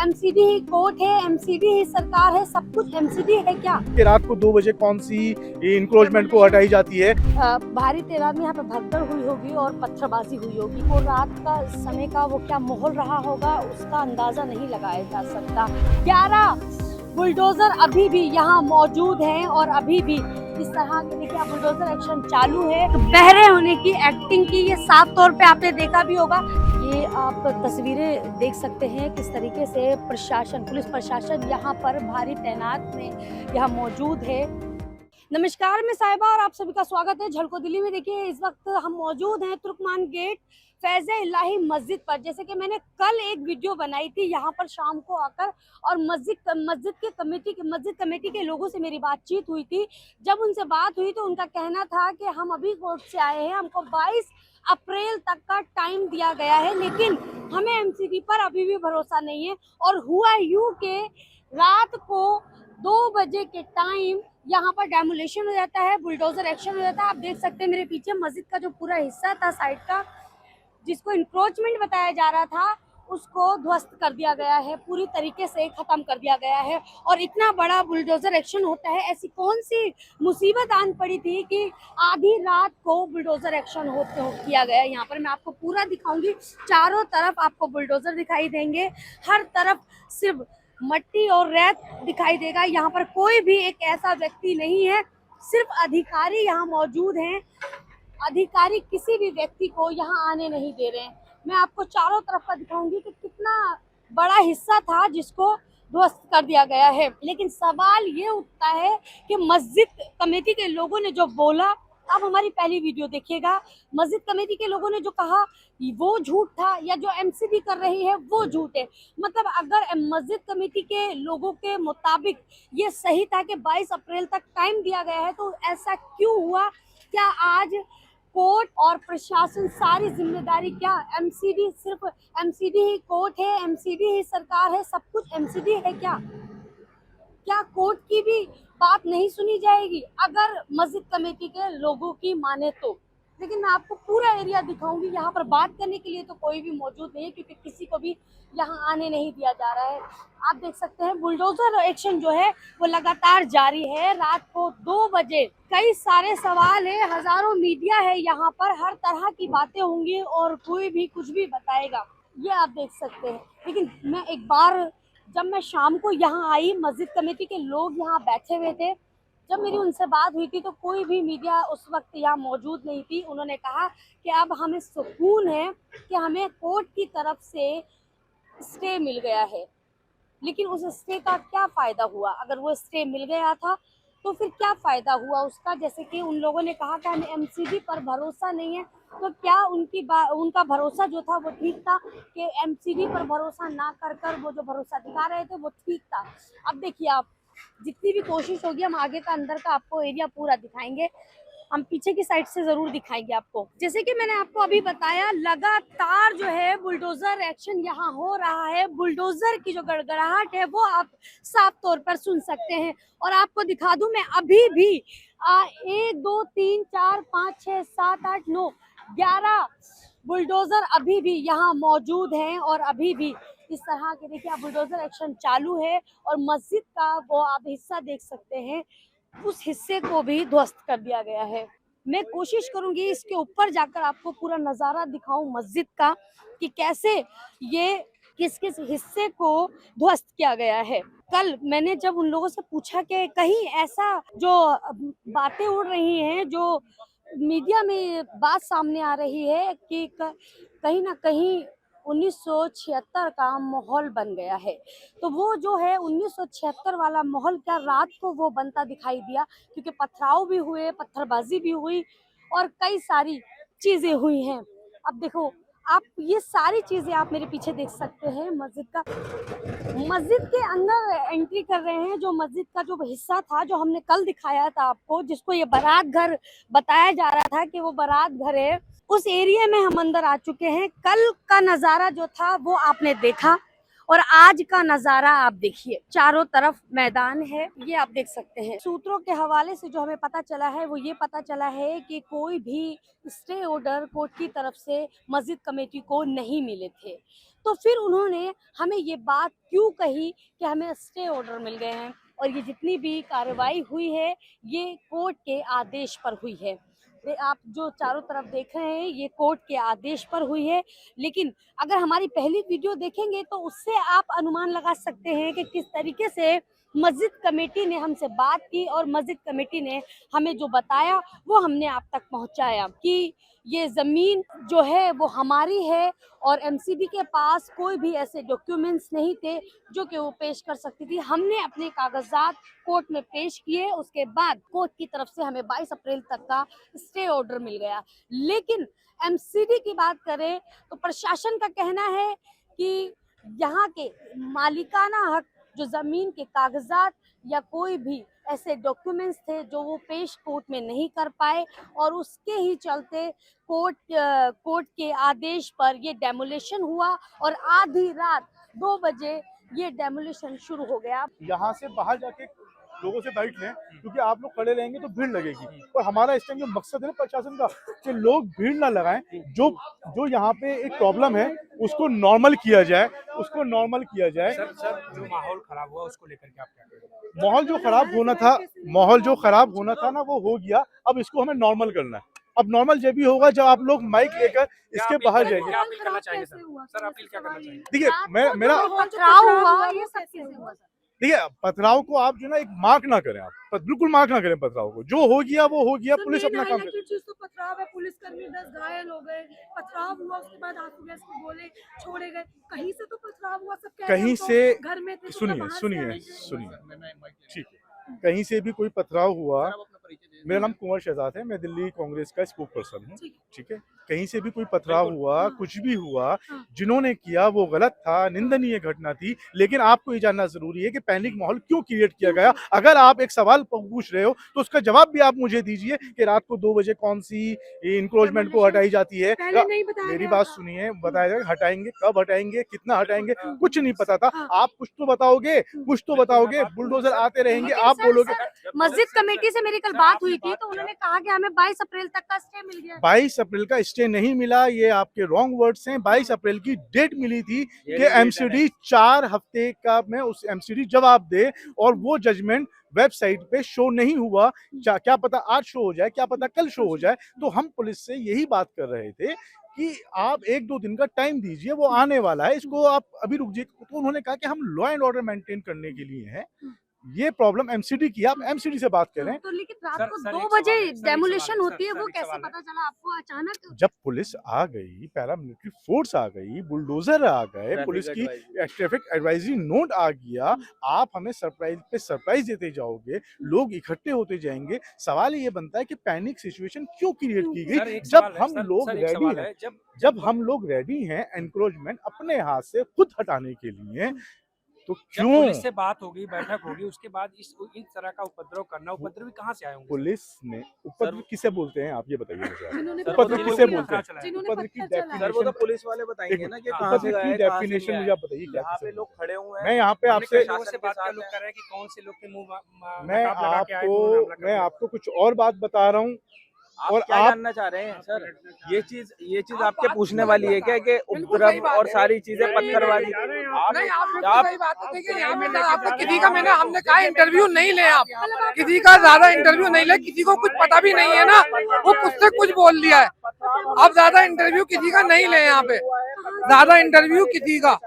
MCD ही court है, MCD ही सरकार है, सब कुछ एमसीडी है क्या? कि रात को 2 बजे कौन सी इंक्रोचमेंट को हटाई जाती है? भारी तादाद में यहाँ पे भगदड़ हुई होगी और पत्थरबाजी हुई होगी। वो रात का समय का वो क्या माहौल रहा होगा उसका अंदाजा नहीं लगाया जा सकता। 11 बुलडोजर अभी भी यहाँ मौजूद हैं और अभी भी इस तरह के देखिए बुलडोजर एक्शन चालू है। बहरे होने की एक्टिंग की ये साफ तौर पे आपने देखा भी होगा। ये आप तस्वीरें देख सकते हैं किस तरीके से प्रशासन, पुलिस प्रशासन यहाँ पर भारी तैनात में यहाँ मौजूद है। नमस्कार, मैं साहिबा और आप सभी का स्वागत है झलको दिल्ली में। देखिए इस वक्त हम मौजूद हैं तुर्कमान गेट फैज़-ए-इलाही मस्जिद पर। जैसे कि मैंने कल एक वीडियो बनाई थी यहाँ पर शाम को आकर और मस्जिद कमेटी के लोगों से मेरी बातचीत हुई थी। जब उनसे बात हुई तो उनका कहना था कि हम अभी कोर्ट से आए हैं, हमको 22 अप्रैल तक का टाइम दिया गया है, लेकिन हमें एमसीडी पर अभी भी भरोसा नहीं है। और हुआ यूं के रात को 2 बजे के टाइम यहाँ पर डेमोलेशन हो जाता है, बुलडोजर एक्शन हो जाता है। आप देख सकते हैं मेरे पीछे मस्जिद का जो पूरा हिस्सा था साइड का, जिसको इंक्रोचमेंट बताया जा रहा था, उसको ध्वस्त कर दिया गया है, पूरी तरीके से खत्म कर दिया गया है। और इतना बड़ा बुलडोजर एक्शन होता है, ऐसी कौन सी मुसीबत आन पड़ी थी कि आधी रात को बुलडोजर एक्शन किया गया। यहाँ पर मैं आपको पूरा दिखाऊंगी, चारों तरफ आपको बुलडोजर दिखाई देंगे, हर तरफ सिर्फ मट्टी और रेत दिखाई देगा। यहाँ पर कोई भी एक ऐसा व्यक्ति नहीं है, सिर्फ अधिकारी यहाँ मौजूद हैं। अधिकारी किसी भी व्यक्ति को यहाँ आने नहीं दे रहे हैं। मैं आपको चारों तरफ का दिखाऊंगी कि कितना बड़ा हिस्सा था जिसको ध्वस्त कर दिया गया है। लेकिन सवाल ये उठता है कि मस्जिद कमेटी के लोगों ने जो बोला, आप हमारी पहली वीडियो देखिएगा, मस्जिद कमेटी के लोगों ने जो कहा वो झूठ था या जो एमसीडी कर रही है वो झूठ है। मतलब अगर मस्जिद कमेटी के लोगों के मुताबिक ये सही था कि 22 अप्रैल तक टाइम दिया गया है, तो ऐसा क्यों हुआ? क्या आज कोर्ट और प्रशासन सारी जिम्मेदारी, क्या एमसीडी सिर्फ एमसीडी ही कोर्ट है, एमसीडी ही सरकार है, सब कुछ एमसीडी है क्या? क्या कोर्ट की भी बात नहीं सुनी जाएगी अगर मस्जिद कमेटी के लोगों की माने तो? लेकिन मैं आपको पूरा एरिया दिखाऊंगी। यहाँ पर बात करने के लिए तो कोई भी मौजूद नहीं है, क्योंकि किसी को भी यहाँ आने नहीं दिया जा रहा है। आप देख सकते हैं बुलडोजर एक्शन जो है वो लगातार जारी है। रात को 2 बजे कई सारे सवाल है, हजारों मीडिया है यहाँ पर, हर तरह की बातें होंगी और कोई भी कुछ भी बताएगा, ये आप देख सकते हैं। लेकिन मैं एक बार, जब मैं शाम को यहाँ आई, मस्जिद कमेटी के लोग यहाँ बैठे हुए थे, जब मेरी उनसे बात हुई थी तो कोई भी मीडिया उस वक्त यहाँ मौजूद नहीं थी। उन्होंने कहा कि अब हमें सुकून है कि हमें कोर्ट की तरफ से स्टे मिल गया है। लेकिन उस स्टे का क्या फ़ायदा हुआ? अगर वो स्टे मिल गया था तो फिर क्या फ़ायदा हुआ उसका? जैसे कि उन लोगों ने कहा कि हमें एमसीडी पर भरोसा नहीं है, तो क्या उनका भरोसा जो था वो ठीक था कि एमसीडी पर भरोसा ना कर वो जो भरोसा दिखा रहे थे वो ठीक था? अब देखिए, आप जितनी भी कोशिश होगी हम आगे का अंदर का आपको एरिया पूरा दिखाएंगे, हम पीछे की साइड से जरूर दिखाएंगे आपको। जैसे कि मैंने आपको अभी बताया, लगातार जो है बुलडोजर एक्शन यहाँ हो रहा है। बुलडोजर की जो गड़गड़ाहट है वो आप साफ तौर पर सुन सकते हैं। और आपको दिखा दूं, मैं अभी भी 1 2 3 4 5 6 7 8 9 11 बुलडोजर अभी भी यहाँ मौजूद हैं और अभी भी इस तरह के देखिए बुलडोजर एक्शन चालू है। और मस्जिद का वो आप हिस्सा देख सकते हैं, उस हिस्से को भी ध्वस्त कर दिया गया है। मैं कोशिश करूंगी इसके ऊपर जाकर आपको पूरा नज़ारा दिखाऊं मस्जिद का, कि कैसे ये किस किस हिस्से को ध्वस्त किया गया है। कल मैंने जब उन लोगों से पूछा कि कहीं ऐसा जो बातें उड़ रही हैं, जो मीडिया में बात सामने आ रही है कि कहीं ना कहीं 1976 का माहौल बन गया है, तो वो जो है 1976 वाला माहौल क्या रात को वो बनता दिखाई दिया? क्योंकि पथराव भी हुए, पत्थरबाजी भी हुई और कई सारी चीजें हुई हैं। अब देखो, आप ये सारी चीजें आप मेरे पीछे देख सकते हैं। मस्जिद के अंदर एंट्री कर रहे हैं। जो मस्जिद का जो हिस्सा था, जो हमने कल दिखाया था आपको, जिसको ये बारात घर बताया जा रहा था कि वो बारात घर है, उस एरिया में हम अंदर आ चुके हैं। कल का नज़ारा जो था वो आपने देखा और आज का नजारा आप देखिए, चारों तरफ मैदान है, ये आप देख सकते हैं। सूत्रों के हवाले से जो हमें पता चला है वो ये पता चला है कि कोई भी स्टे ऑर्डर कोर्ट की तरफ से मस्जिद कमेटी को नहीं मिले थे। तो फिर उन्होंने हमें ये बात क्यों कही कि हमें स्टे ऑर्डर मिल गए हैं और ये जितनी भी कार्रवाई हुई है ये कोर्ट के आदेश पर हुई है। आप जो चारों तरफ देख रहे हैं ये कोर्ट के आदेश पर हुई है। लेकिन अगर हमारी पहली वीडियो देखेंगे तो उससे आप अनुमान लगा सकते हैं कि किस तरीके से मस्जिद कमेटी ने हमसे बात की और मस्जिद कमेटी ने हमें जो बताया वो हमने आप तक पहुंचाया कि ये ज़मीन जो है वो हमारी है और एमसीडी के पास कोई भी ऐसे डॉक्यूमेंट्स नहीं थे जो कि वो पेश कर सकती थी। हमने अपने कागजात कोर्ट में पेश किए, उसके बाद कोर्ट की तरफ से हमें 22 अप्रैल तक का स्टे ऑर्डर मिल गया। लेकिन एमसीडी की बात करें तो प्रशासन का कहना है कि यहाँ के मालिकाना हक जो ज़मीन के कागजात या कोई भी ऐसे डॉक्यूमेंट्स थे जो वो पेश कोर्ट में नहीं कर पाए और उसके ही चलते कोर्ट के आदेश पर ये डेमोलिशन हुआ और आधी रात 2 बजे ये डेमोलिशन शुरू हो गया। यहाँ से बाहर जाके लोगों से बैठ लें, क्योंकि आप लोग खड़े रहेंगे तो भीड़ लगेगी। और हमारा इस टाइम जो मकसद है ना प्रशासन का कि लोग भीड़ ना लगाएं, जो यहाँ पे एक प्रॉब्लम है उसको नॉर्मल किया जाए, उसको नॉर्मल किया जाए। सर जो माहौल खराब हुआ उसको लेकर के आप क्या करेंगे? माहौल जो खराब होना था ना वो हो गया। अब इसको हमें नॉर्मल करना है। अब नॉर्मल जब भी होगा जब आप लोग माइक लेकर इसके बाहर जाएंगे। क्या अपील करना चाहेंगे सर अपील क्या करना चाहिए? देखिए मेरा ये सब कैसे हुआ? देखिए पथराव को आप जो ना एक मार्क ना करें, आप बिल्कुल मार्क ना करें पथराव को। जो हो गया वो हो गया, पुलिस अपना काम करे। चीज तो पथराव है, पुलिसकर्मी 10 घायल हो गए, पथराव हुआ, उसके बाद आंसू गैस के गोले छोड़े गए। कहीं से तो पथराव हुआ, सब कह रहे हैं कहीं हम से तो घर में थे, तो सुनिए बाहर से सुनिए आए थे। सुनिए, ठीक है, कहीं से भी कोई पथराव हुआ। मेरा नाम कुंवर शहजाद है, मैं दिल्ली कांग्रेस का स्पोक पर्सन हूँ। ठीक है, कहीं से भी कोई पथराव हुआ, कुछ भी हुआ, जिन्होंने किया वो गलत था, निंदनीय घटना थी। लेकिन आपको ये जानना जरूरी है कि पैनिक माहौल क्यों क्रिएट किया गया। अगर आप एक सवाल पूछ रहे हो तो उसका जवाब भी आप मुझे दीजिए कि रात को 2 बजे कौन सी इंक्रोचमेंट को हटाई जाती है। मेरी बात सुनिए, बताया जाएगा हटाएंगे, कब हटाएंगे, कितना हटाएंगे, कुछ नहीं पता था। आप कुछ तो बताओगे, बुलडोजर आते रहेंगे, आप बोलोगे। मस्जिद कमेटी से मेरी कल बात हुई थी तो उन्होंने कहा कि हमें 22 अप्रैल तक का स्टे मिल गया। 22 अप्रैल का स्टे नहीं मिला, ये आपके रॉन्ग वर्ड्स हैं। 22 अप्रैल की डेट मिली थी कि एमसीडी 4 हफ्ते का में उस एमसीडी जवाब दे, और वो जजमेंट वेबसाइट पे शो नहीं हुआ। क्या पता आज शो हो जाए, क्या पता कल शो हो जाए। तो हम पुलिस से यही बात कर रहे थे कि आप 1-2 दिन का टाइम दीजिए, वो आने वाला है, इसको आप अभी रुक जाइए। तो उन्होंने कहा कि हम लॉ एंड ऑर्डर मेंटेन करने के लिए हैं, ये प्रॉब्लम एमसीडी की, आप एमसीडी से बात करें। तो लेकिन रात सर, को सर, 2 एक बजे सवाल है, सर, डेमोलिशन एक होती है, सवाल वो है, कैसे सवाल है। पता चला आपको अचानक? जब पुलिस आ गई, पैरामिलिट्री फोर्स आ गई, बुलडोजर आ गए, पुलिस की ट्रैफिक एडवाइजरी नोट आ गया, आप हमें सरप्राइज पे सरप्राइज देते जाओगे, लोग इकट्ठे होते जाएंगे। सवाल ये बनता है कि पैनिक सिचुएशन क्यों क्रिएट की सर, गई एक जब सवाल है, हम सर, लोग सर, एक रेडी सवाल हैं, है, जब हम लोग रेडी हैं एनक्रोचमेंट अपने हाथ से खुद हटाने के लिए, तो जब क्यों पुलिस से बात होगी, बैठक होगी, उसके बाद इस तरह का उपद्रव करना, उपद्रवी कहाँ से आए होंगे? पुलिस ने उपद्रव किसे बोलते हैं, आप ये बताइए मुझे। जिन्होंने उपद्रव पत्थर किसे चलाया, बोलते हैं? जिन्होंने उपद्रव की पत्थर चलाया। सर वो तो डेफिनेशन, पुलिस वाले बताएंगे ना कि कहाँ से उपद्रव की गए, कहाँ से डेफिनेशन नहीं मुझे आए। आप बताइए। यहाँ पे लोग खड़े हुए हैं। मैं यहाँ पे हमने आपसे कई लोगों से बात साथ कर, लोग हैं। कह रहे हैं कि कौन से लोग के मुंह नकाब लगा के आए, उन्होंने हमला कर मैं दिया। आपको कुछ और बात बता रहा हूँ। आप और क्या आप जानना चाह रहे हैं सर? ये चीज आपके पूछने वाली है क्या कि उपद्रव और सारी चीजें पत्थरबाजी? आप नहीं, आप बिल्कुल सही बात है। देखिए यहाँ पे आप तो किसी का हमने कहा इंटरव्यू नहीं ले, आप किसी का ज्यादा इंटरव्यू नहीं ले, किसी को कुछ पता भी नहीं है ना, वो कुछ से कुछ बोल दिया है। आप ज्यादा इंटरव्यू किसी का नहीं ले, यहाँ पे ज्यादा इंटरव्यू किसी का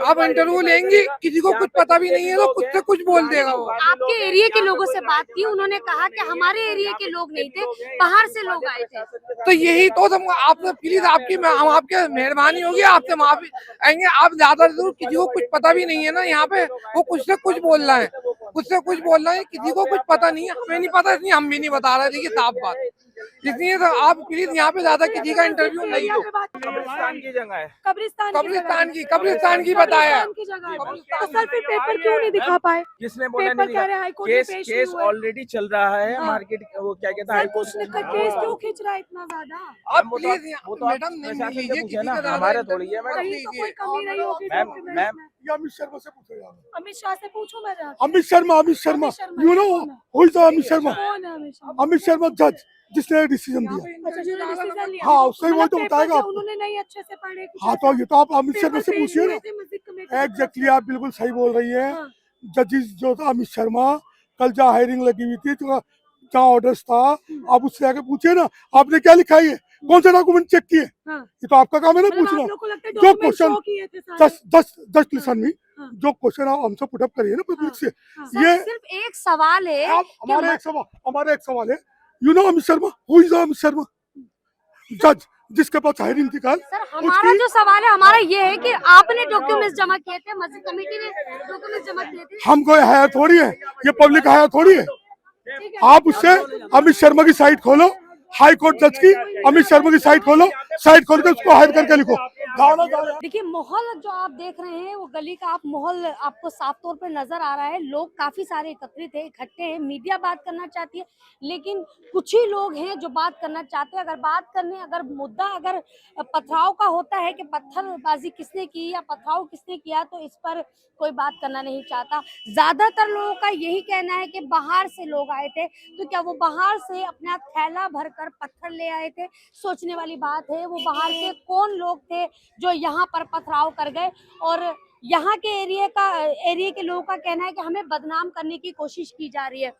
आप इंटरव्यू लेंगी, किसी को कुछ पता भी नहीं है तो कुछ से कुछ बोल देगा वो। आपके एरिया के लोगों से बात की, उन्होंने कहा कि हमारे एरिया के लोग नहीं थे, बाहर से लोग आए थे। तो यही तो आप प्लीज हम आपके मेहरबानी होगी, आपसे माफी आएंगे। आप ज्यादा जरूर, किसी को कुछ पता भी नहीं है ना, यहाँ पे वो कुछ से कुछ बोल रहा है, कुछ से कुछ बोल रहा है, किसी को कुछ पता नहीं है, हमें नहीं पता, इसलिए हम भी नहीं बता रहे। देखिए साफ बात, इसलिए तो आप प्लीज यहाँ पे ज्यादा किसी का इंटरव्यू नहीं यहाँ लो। पे बात कब्रिस्तान की जगह है। कब्रिस्तान की बताया है। की जगह है। तो सर फिर पेपर क्यों नहीं दिखा पाए? किसने बोला पेपर नहीं कह रहे दिखा? हैं हाईकोर्ट में केस पेश केस हुए। ऑलरेडी चल रहा है हाँ। मार्केट, वो क्या कहता है सर हाईकोर्ट कुछ केस क्यों खींच रहा है इतना ज्यादा? आप वो तो प्लीज वो तो आप मैडम नहीं प्रशासन से लीजिए पूछे किसी ना, का ज्यादा हमारे थोड़ी है मैडम। कहीं तो कोई कमी नहीं होगी मैम, documents मैम, में। ये अमित शर्मा से पूछो यार। अमित शाह से पूछूं मैं जाके? अमित शर्मा अमित शर्मा, यू नो कौन है? Who is Amit Sharma? कौन है अमित शर्मा? अमित शर्मा जज जिसने डिसीजन दिया। अच्छा जिन्होंने डिसीजन लिया। हाँ, उससे वो मतलब तो पेपर बताएगा जो आपको। उन्होंने नहीं अच्छे से पढ़े कुछ हाँ ऐसा? तो ये तो आप अमित शर्मा से पेपर पूछिए पेश ना। हुए थे मस्जिद कमेटी की तरफ एग्जैक्टली से। आप बिल्कुल सही बोल रही है। हाँ। जजेस जो था अमित शर्मा, कल जहाँ हायरिंग लगी हुई थी तो जहाँ ऑर्डर्स था, आप उससे आके पूछिए ना आपने क्या लिखा है, ये कौन से डॉक्यूमेंट चेक किए। हाँ। ये तो आपका काम है ना मतलब पूछना। आप लोग को लगता है जो डॉक्यूमेंट क्वेश्चन शो किए थे सारे? जस्ट लिसन मी, हाँ। जो क्वेश्चन आप हमसे पुटअप करिए ना पब्लिक से, हाँ। ये सिर्फ एक सवाल है आप हमारा एक सवाल है, you know Amit Sharma, who is Amit Sharma जज जिसके पास हायरिंग थी कल। सर हमारा जो सवाल है हमारा ये है कि आपने डॉक्यूमेंट्स जमा किए थे, मस्जिद कमेटी ने डॉक्यूमेंट्स जमा किए थे। हम कोई हायर थोड़ी है, ये पब्लिक हायर थोड़ी है। ठीक है। आप उससे अमित शर्मा की साइट खोलो, हाई कोर्ट जज की अमित शर्मा की साइट खोलो, साइट खोल के उसको हायर करके लिखो। देखिए माहौल जो आप देख रहे हैं वो गली का आप माहौल आपको साफ तौर पे नजर आ रहा है। लोग काफी सारे एकत्रित है, इकट्ठे हैं। मीडिया बात करना चाहती है लेकिन कुछ ही लोग हैं जो बात करना चाहते हैं। अगर मुद्दा अगर पथराव का होता है कि पत्थरबाजी किसने की या पथराव किसने किया, तो इस पर कोई बात करना नहीं चाहता। ज्यादातर लोगों का यही कहना है कि बाहर से लोग आए थे, तो क्या वो बाहर से अपना थैला भरकर पत्थर ले आए थे? सोचने वाली बात है वो बाहर के कौन लोग थे जो यहाँ पर पथराव कर गए। और यहाँ के एरिया के लोगों का कहना है कि हमें बदनाम करने की कोशिश की जा रही है।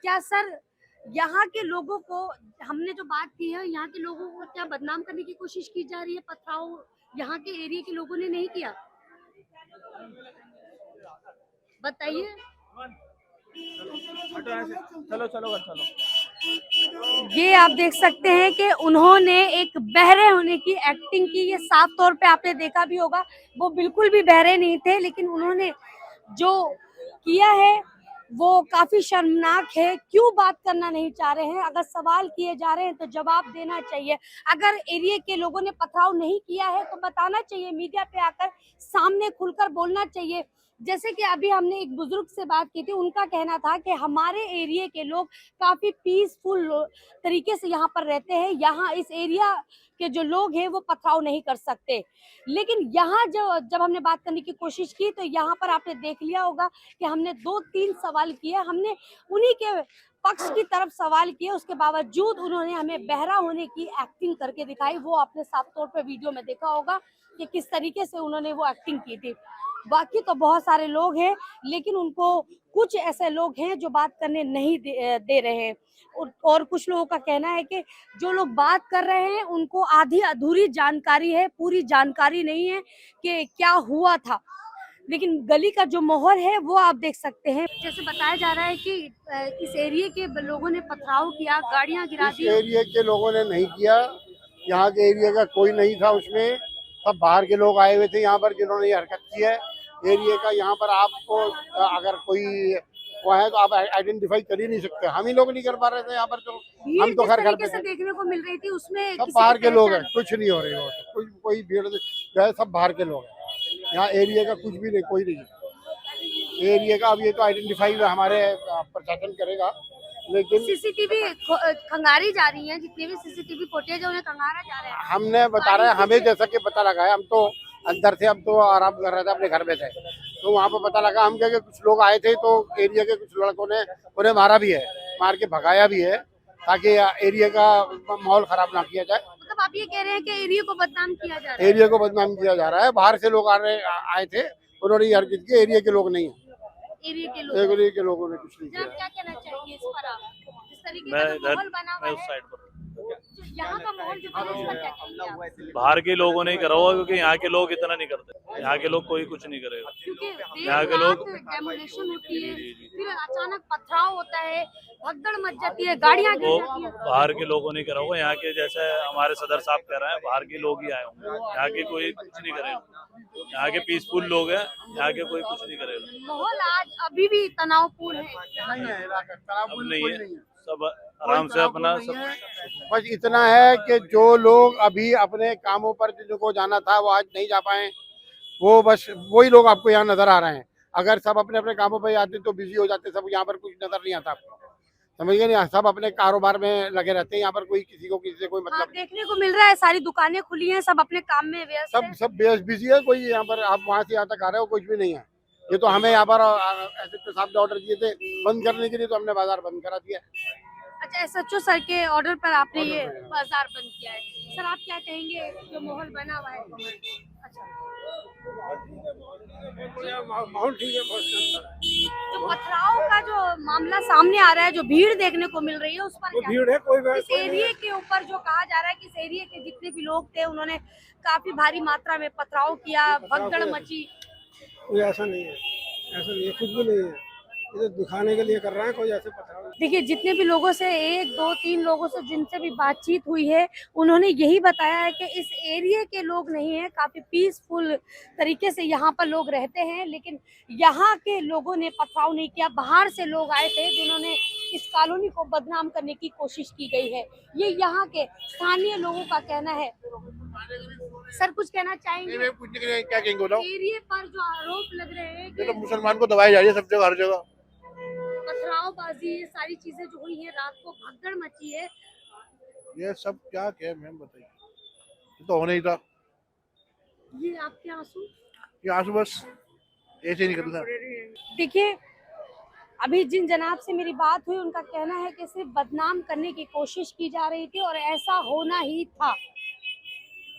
क्या सर यहाँ के लोगों को, हमने जो बात की है, यहाँ के लोगों को क्या बदनाम करने की कोशिश की जा रही है? पथराव यहाँ के एरिया के लोगों ने नहीं किया, बताइए। चलो चलो चलो। ये आप देख सकते हैं कि उन्होंने एक बहरे होने की एक्टिंग की। ये साफ तौर पे आपने देखा भी होगा, वो बिल्कुल भी बहरे नहीं थे, लेकिन उन्होंने जो किया है वो काफी शर्मनाक है। क्यों बात करना नहीं चाह रहे हैं? अगर सवाल किए जा रहे हैं तो जवाब देना चाहिए। अगर एरिया के लोगों ने पथराव नहीं किया है तो बताना चाहिए, मीडिया पे आकर सामने खुलकर बोलना चाहिए। जैसे कि अभी हमने एक बुजुर्ग से बात की थी, उनका कहना था कि हमारे एरिया के लोग काफी पीसफुल तरीके से यहाँ पर रहते हैं, यहाँ इस एरिया के जो लोग हैं वो पथराव नहीं कर सकते। लेकिन यहाँ जब हमने बात करने की कोशिश की तो यहाँ पर आपने देख लिया होगा कि हमने 2-3 सवाल किए, हमने उन्हीं के पक्ष की तरफ सवाल किए, उसके बावजूद उन्होंने हमें बहरा होने की एक्टिंग करके दिखाई। वो आपने साफ तौर पर वीडियो में देखा होगा कि किस तरीके से उन्होंने वो एक्टिंग की थी। बाकी तो बहुत सारे लोग हैं, लेकिन उनको कुछ ऐसे लोग हैं जो बात करने नहीं दे रहे हैं। और कुछ लोगों का कहना है कि जो लोग बात कर रहे हैं उनको आधी अधूरी जानकारी है, पूरी जानकारी नहीं है कि क्या हुआ था। लेकिन गली का जो माहौल है वो आप देख सकते हैं। जैसे बताया जा रहा है कि इस एरिया के लोगों ने पथराव किया, गाड़ियां गिरा दी। एरिया के लोगों ने नहीं किया, यहाँ के एरिया का कोई नहीं था उसमें, सब बाहर के लोग आए हुए थे यहाँ पर जिन्होंने ये हरकत की है। एरिया का यहाँ पर आपको अगर कोई वो है तो आप आइडेंटिफाई कर ही नहीं सकते, हम ही लोग नहीं कर पा रहे थे यहाँ पर, तो हम तो घर पे थे। देखने को मिल रही थी उसमें सब बाहर के लोग हैं, कुछ नहीं हो रही हो, कोई भीड़ जो है सब बाहर के लोग हैं। यहाँ एरिया का कुछ भी नहीं, कोई नहीं एरिया का। अब ये तो आइडेंटिफाई हमारे प्रशासन करेगा, लेकिन सीसीटीवी खंगारी जा रही है, जितने भी सीसीटीवी फुटेज है उन्हें खंगारा जा रहा है। हमने बता रहे हैं, हमें जैसा कि पता लगा है, हम तो अंदर थे, हम तो आराम कर रहे थे, अपने घर में थे, तो वहाँ पर पता लगा हम क्या कुछ लोग आए थे, तो एरिया के कुछ लड़कों ने उन्हें मारा भी है, मार के भगाया भी है, ताकि एरिया का माहौल खराब ना किया जाए। मतलब आप ये कह रहे हैं कि एरिया को बदनाम किया जा रहा है? एरिया को बदनाम किया जा रहा है, बाहर से लोग आए थे, उन्होंने ये हरकत की, एरिया के लोग नहीं है, एरिया के लोगों ने कुछ नहीं किया। क्या कहना चाहिए इस पर आप? जिस तरीके का जो माहौल बना हुआ है, यहाँ का माहौल जो बना है, इस पर क्या कहेंगे आप? बाहर के लोगों ने करा होगा, क्योंकि यहाँ के लोग इतना नहीं करते, यहाँ के लोग कोई कुछ नहीं करेगा। क्योंकि यहाँ के लोग डेमोलेशन होती है, फिर अचानक पथराव होता है, भगदड़ मच जाती है, गाड़ियाँ गिर वो जाती है। बाहर के लोगों ने करा होगा, यहाँ के जैसे हमारे सदर साहब कह रहे हैं, बाहर के लोग ही आए होंगे, यहाँ के कोई कुछ नहीं करेगा। यहाँ के पीसफुल लोग हैं, यहाँ के कोई कुछ नहीं करेगा। माहौल आज अभी भी तनावपूर्ण है। नहीं है, अब नहीं है, सब आराम से अपना सब। बस इतना है कि जो लोग अभी अपने कामों पर जिनको जाना था वो आज नहीं जा पाए, वो बस वही लोग आपको यहाँ नजर आ रहे हैं। अगर सब अपने अपने कामों पर आते तो बिजी हो जाते, सब यहाँ पर कुछ नजर नहीं आता आपको, समझ गए नहीं। सब अपने कारोबार में लगे रहते हैं, यहाँ पर कोई किसी को किसी से कोई मतलब नहीं। देखने को मिल रहा है सारी दुकानें खुली हैं, सब अपने काम में व्यस्त हैं। सब बिजी है, कोई यहाँ पर आप वहाँ से यहाँ तक आ रहे हो कुछ भी नहीं है। ये तो हमें यहाँ पर ऐसे साहब ने ऑर्डर दिए थे बंद करने के लिए, तो हमने बाजार बंद करा दिया। अच्छा, SHO सर के ऑर्डर पर आपने ये बाजार बंद किया है। सर आप क्या कहेंगे जो माहौल बना हुआ है? अच्छा, माहौल ठीक है, बहुत शानदार है। जो पथराव का जो मामला सामने आ रहा है, जो भीड़ देखने को मिल रही है, उस पर क्या? भीड़ है, कोई इस एरिया के ऊपर जो कहा जा रहा है कि इस एरिया के जितने भी लोग थे उन्होंने काफी भारी मात्रा में पथराव किया, भगदड़ मची। कोई ऐसा नहीं है, ऐसा नहीं है, कुछ भी नहीं है। ये दिखाने के लिए कर रहे हैं, कोई ऐसे पथराव। देखिए, जितने भी लोगों से 1, 2, 3 लोगों से जिनसे भी बातचीत हुई है, उन्होंने यही बताया है कि इस एरिया के लोग नहीं है, काफी पीसफुल तरीके से यहाँ पर लोग रहते हैं, लेकिन यहाँ के लोगों ने पथराव नहीं किया। बाहर से लोग आए थे जिन्होंने इस कॉलोनी को बदनाम करने की कोशिश की गई है, ये यहाँ के स्थानीय लोगों का कहना है। सर कुछ कहना चाहेंगे? क्या कहेंगे बताओ? एरिया पर जो आरोप लग रहे हैं ये तो मुसलमान को दबाई जा रही है सब जगह, हर जगह पथरावबाजी, ये सारी चीजें जो हुई है, रात को भगदड़ मची है, ये सब क्या कहे मैम, बताइए। ये तो होना ही था। ये आपके आंसू? ये आंसू बस ऐसे ही निकलता। देखिए, अभी जिन जनाब से मेरी बात हुई उनका कहना है कि सिर्फ बदनाम करने की कोशिश की जा रही थी और ऐसा होना ही था।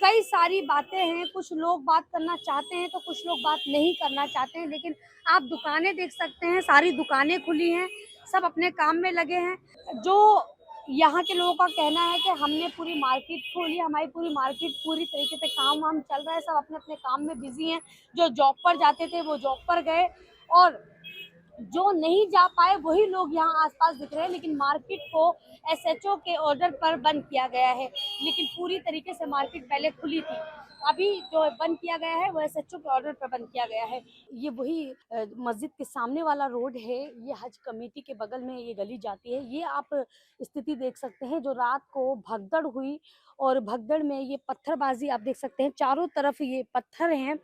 कई सारी बातें हैं, कुछ लोग बात करना चाहते हैं तो कुछ लोग बात नहीं करना चाहते हैं, लेकिन आप दुकानें देख सकते हैं, सारी दुकानें खुली हैं, सब अपने काम में लगे हैं। जो यहाँ के लोगों का कहना है कि हमने पूरी मार्केट खोली, हमारी पूरी मार्केट पूरी तरीके से काम वाम चल रहा है, सब अपने अपने काम में बिजी हैं। जो जॉब पर जाते थे वो जॉब पर गए और जो नहीं जा पाए वही लोग यहाँ आसपास दिख रहे हैं, लेकिन मार्केट को SHO के ऑर्डर पर बंद किया गया है। लेकिन पूरी तरीके से मार्केट पहले खुली थी, अभी जो बंद किया गया है वो SHO के ऑर्डर पर बंद किया गया है। ये वही मस्जिद के सामने वाला रोड है, ये हज कमेटी के बगल में ये गली जाती है। ये आप स्थिति देख सकते हैं जो रात को भगदड़ हुई, और भगदड़ में ये पत्थरबाजी आप देख सकते हैं, चारों तरफ ये पत्थर हैं।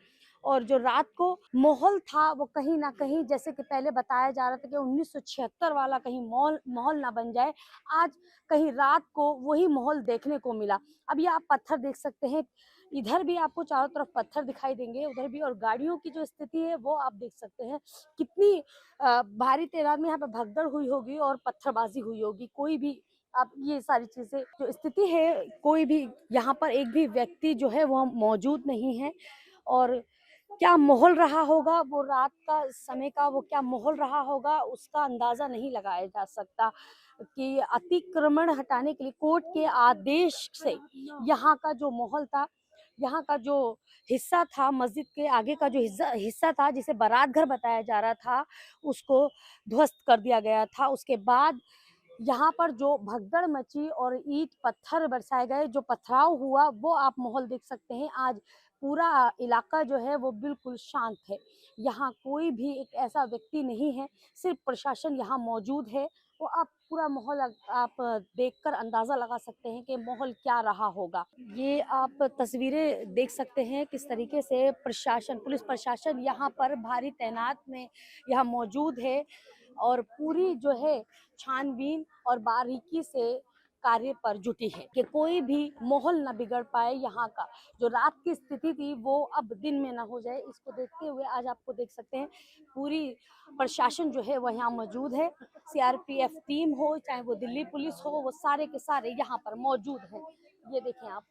और जो रात को माहौल था वो कहीं ना कहीं, जैसे कि पहले बताया जा रहा था कि 1976 वाला कहीं माहौल ना बन जाए, आज कहीं रात को वही माहौल देखने को मिला। अब ये आप पत्थर देख सकते हैं, इधर भी आपको चारों तरफ पत्थर दिखाई देंगे, उधर भी, और गाड़ियों की जो स्थिति है वो आप देख सकते हैं, कितनी भारी तादाद में यहाँ पे भगदड़ हुई होगी और पत्थरबाजी हुई होगी। कोई भी, अब ये सारी चीज़ें जो स्थिति है, कोई भी यहाँ पर एक भी व्यक्ति जो है वो मौजूद नहीं है। और क्या माहौल रहा होगा, वो रात का समय का वो क्या माहौल रहा होगा, उसका अंदाज़ा नहीं लगाया जा सकता कि अतिक्रमण हटाने के लिए कोर्ट के आदेश से यहाँ का जो माहौल था, यहाँ का जो हिस्सा था, मस्जिद के आगे का जो हिस्सा था जिसे बारात घर बताया जा रहा था, उसको ध्वस्त कर दिया गया था। उसके बाद यहाँ पर जो भगदड़ मची और ईंट पत्थर बरसाए गए, जो पथराव हुआ, वो आप माहौल देख सकते हैं। आज पूरा इलाका जो है वो बिल्कुल शांत है, यहाँ कोई भी एक ऐसा व्यक्ति नहीं है, सिर्फ प्रशासन यहाँ मौजूद है। वो आप पूरा माहौल आप देखकर अंदाज़ा लगा सकते हैं कि माहौल क्या रहा होगा। ये आप तस्वीरें देख सकते हैं किस तरीके से प्रशासन, पुलिस प्रशासन यहाँ पर भारी तैनात में यहाँ मौजूद है और पूरी जो है छानबीन और बारीकी से कार्य पर जुटी है कि कोई भी माहौल ना बिगड़ पाए। यहाँ का जो रात की स्थिति थी वो अब दिन में ना हो जाए, इसको देखते हुए आज आपको देख सकते हैं पूरी प्रशासन जो है वो यहाँ मौजूद है। CRPF टीम हो, चाहे वो दिल्ली पुलिस हो, वो सारे के सारे यहाँ पर मौजूद हैं। ये देखें आप।